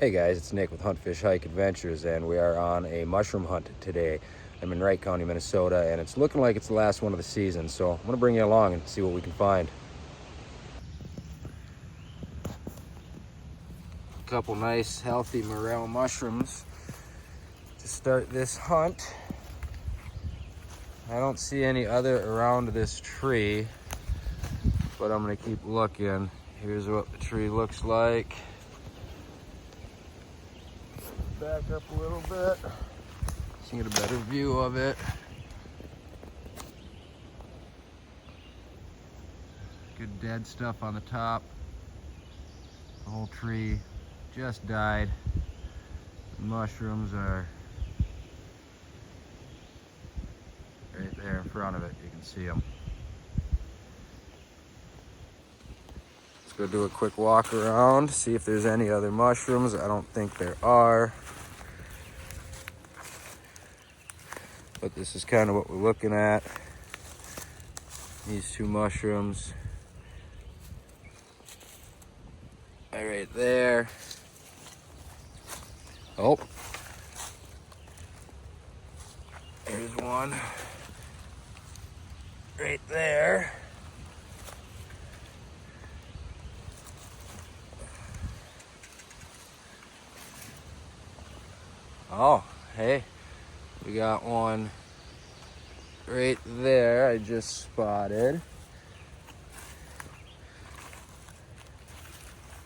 Hey guys, it's Nick with Hunt Fish Hike Adventures, and we are on a mushroom hunt today. I'm in Wright County, Minnesota, and it's looking like it's the last one of the season, so I'm going to bring you along and see what we can find. A couple nice, healthy Morel mushrooms to start this hunt. I don't see any other around this tree, but I'm going to keep looking. Here's what the tree looks like. Back up a little bit so you can get a better view of it. Good dead stuff on the top. The whole tree just died. The mushrooms are right there in front of it. You can see them. Let's go do a quick walk around, see if there's any other mushrooms. I don't think there are. But this is kind of what we're looking at. These two mushrooms. Right there. Oh. There's one. Right there. Oh, hey. We got one right there I just spotted.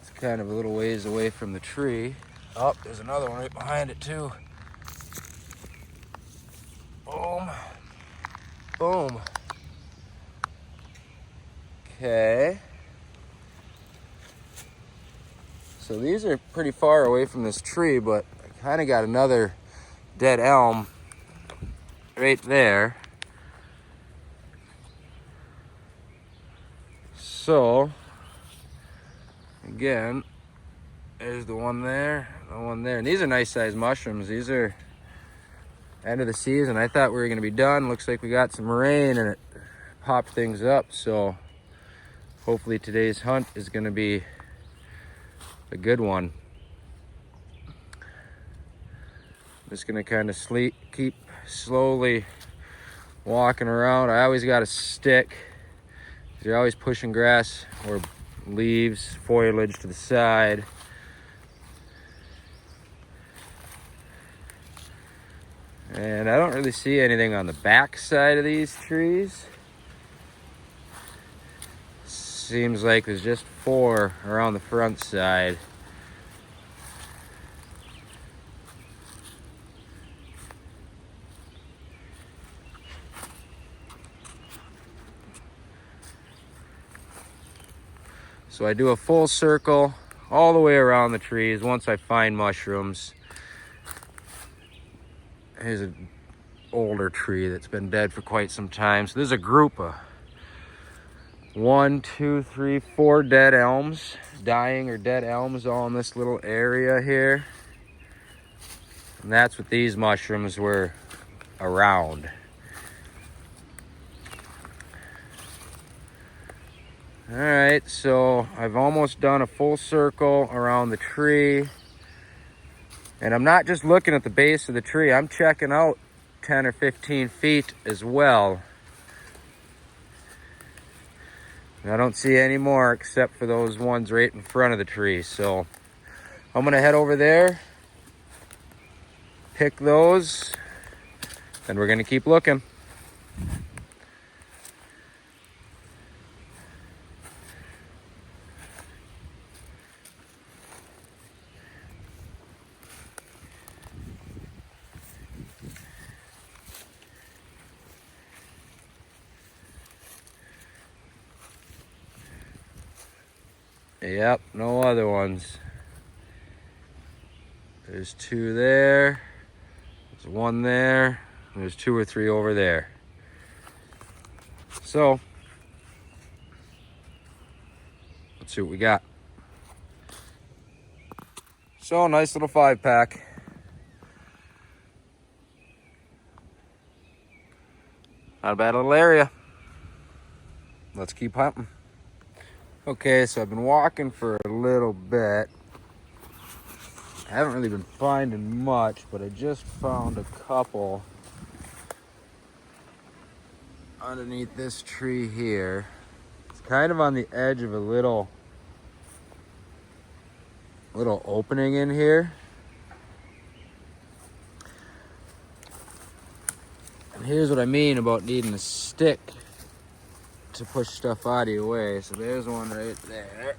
It's kind of a little ways away from the tree. Oh, there's another one right behind it too. Boom. Boom. Okay. So these are pretty far away from this tree, but I kind of got another dead elm right there. So, again, there's the one there, the one there. And these are nice sized mushrooms. These are end of the season. I thought we were gonna be done. Looks like we got some rain and it popped things up. So hopefully today's hunt is gonna be a good one. I'm just gonna kind of keep slowly walking around. I always got a stick. You're always pushing grass or leaves, foliage to the side. And I don't really see anything on the back side of these trees. Seems like there's just 4 around the front side. So I do a full circle all the way around the trees once I find mushrooms. Here's an older tree that's been dead for quite some time. So there's a group of 1, 2, 3, 4 dead elms, dying or dead elms all in this little area here. And that's what these mushrooms were around. All right, so I've almost done a full circle around the tree. And I'm not just looking at the base of the tree, I'm checking out 10 or 15 feet as well. And I don't see any more except for those ones right in front of the tree. So I'm gonna head over there, pick those, and we're gonna keep looking. Yep, no other ones. There's 2 there. There's 1 there. And there's 2 or 3 over there. So, let's see what we got. So, nice little 5-pack. Not a bad little area. Let's keep hunting. Okay, so I've been walking for a little bit. I haven't really been finding much, but I just found a couple underneath this tree here. It's kind of on the edge of a little opening in here. And here's what I mean about needing a stick to push stuff out of your way. So there's one right there.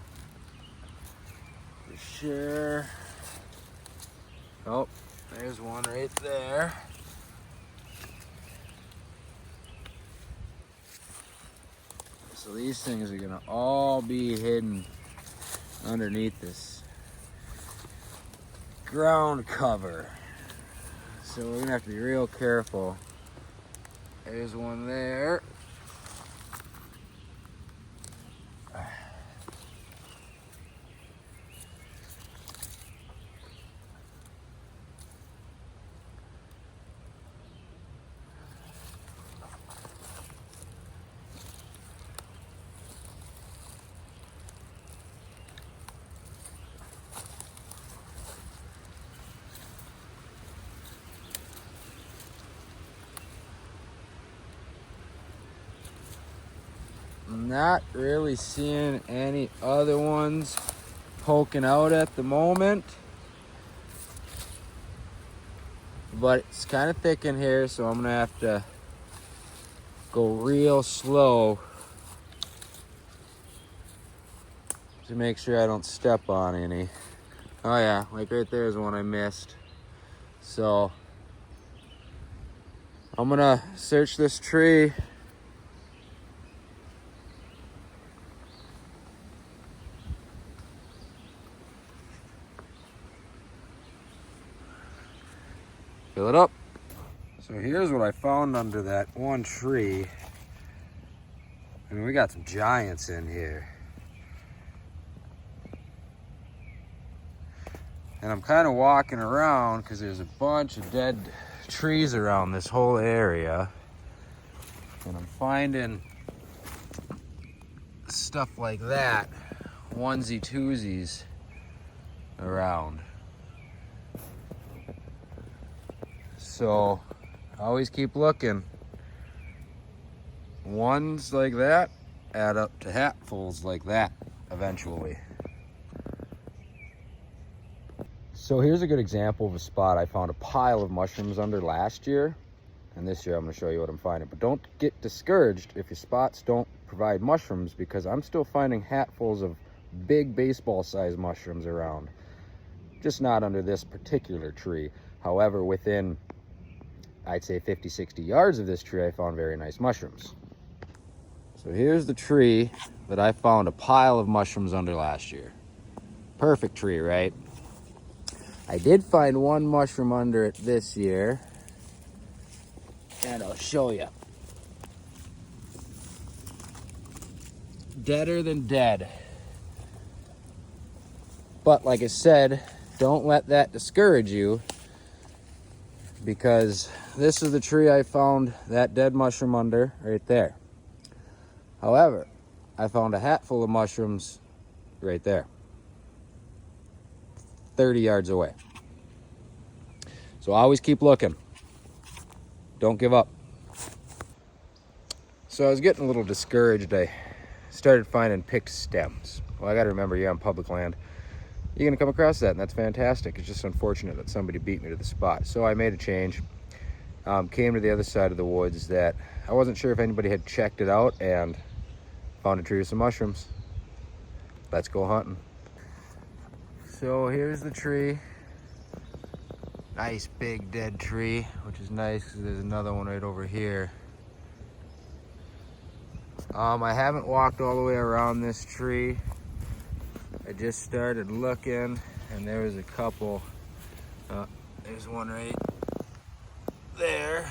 For sure. Oh, there's one right there. So these things are gonna all be hidden underneath this ground cover. So we're gonna have to be real careful. There's one there. Not really seeing any other ones poking out at the moment, but it's kind of thick in here, so I'm gonna have to go real slow to make sure I don't step on any. Oh yeah, like right there is one I missed. So I'm gonna search this tree. Fill it up. So here's what I found under that one tree. I mean, we got some giants in here. And I'm kind of walking around because there's a bunch of dead trees around this whole area. And I'm finding stuff like that, onesie twosies around. So always keep looking. Ones like that add up to hatfuls like that eventually. So here's a good example of a spot I found a pile of mushrooms under last year. And this year I'm gonna show you what I'm finding. But don't get discouraged if your spots don't provide mushrooms, because I'm still finding hatfuls of big baseball sized mushrooms around. Just not under this particular tree. However, within, I'd say 50, 60 yards of this tree, I found very nice mushrooms. So here's the tree that I found a pile of mushrooms under last year. Perfect tree, right? I did find one mushroom under it this year, and I'll show you. Deader than dead. But like I said, don't let that discourage you, because this is the tree I found that dead mushroom under right there. However, I found a hatful of mushrooms right there, 30 yards away. So always keep looking. Don't give up. So I was getting a little discouraged. I started finding picked stems. Well, I gotta remember, you're on public land. You're gonna come across that, and that's fantastic. It's just unfortunate that somebody beat me to the spot. So I made a change. Came to the other side of the woods that I wasn't sure if anybody had checked it out, and found a tree with some mushrooms. Let's go hunting. So here's the tree. Nice big dead tree, which is nice because there's another one right over here. I haven't walked all the way around this tree. I just started looking, and there was a couple. There's one right there.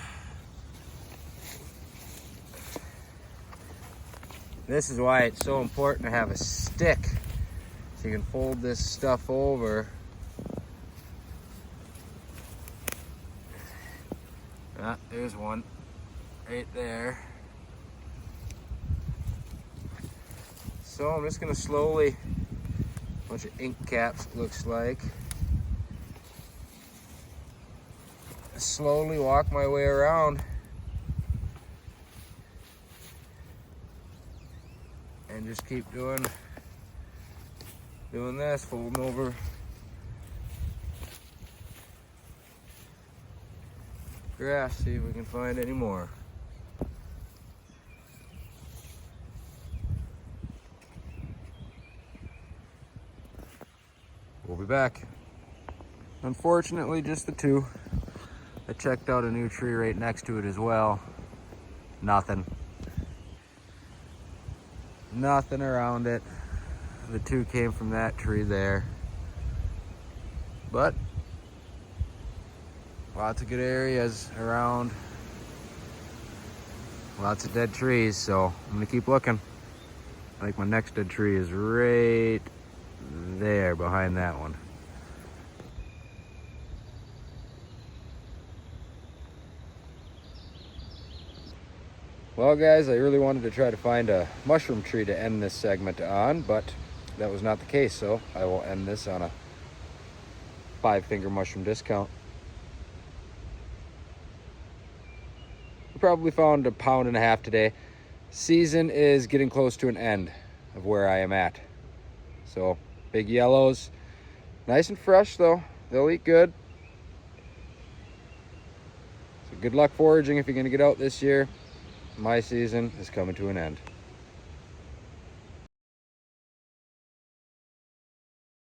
This is why it's so important to have a stick, so you can fold this stuff over. There's one right there. So I'm just gonna slowly, bunch of ink caps it looks like, slowly walk my way around and just keep doing this, folding over grass, see if we can find any more. We'll be back. Unfortunately, just the two. I checked out a new tree right next to it as well. Nothing. Nothing around it. The two came from that tree there. But lots of good areas around. Lots of dead trees, so I'm gonna keep looking. I think my next dead tree is right there behind that one. Well guys, I really wanted to try to find a mushroom tree to end this segment on, but that was not the case, so I will end this on a 5-finger mushroom discount. We probably found 1.5 pounds today. Season is getting close to an end of where I am at. So, big yellows. Nice and fresh though. They'll eat good. So good luck foraging if you're gonna get out this year. My season is coming to an end.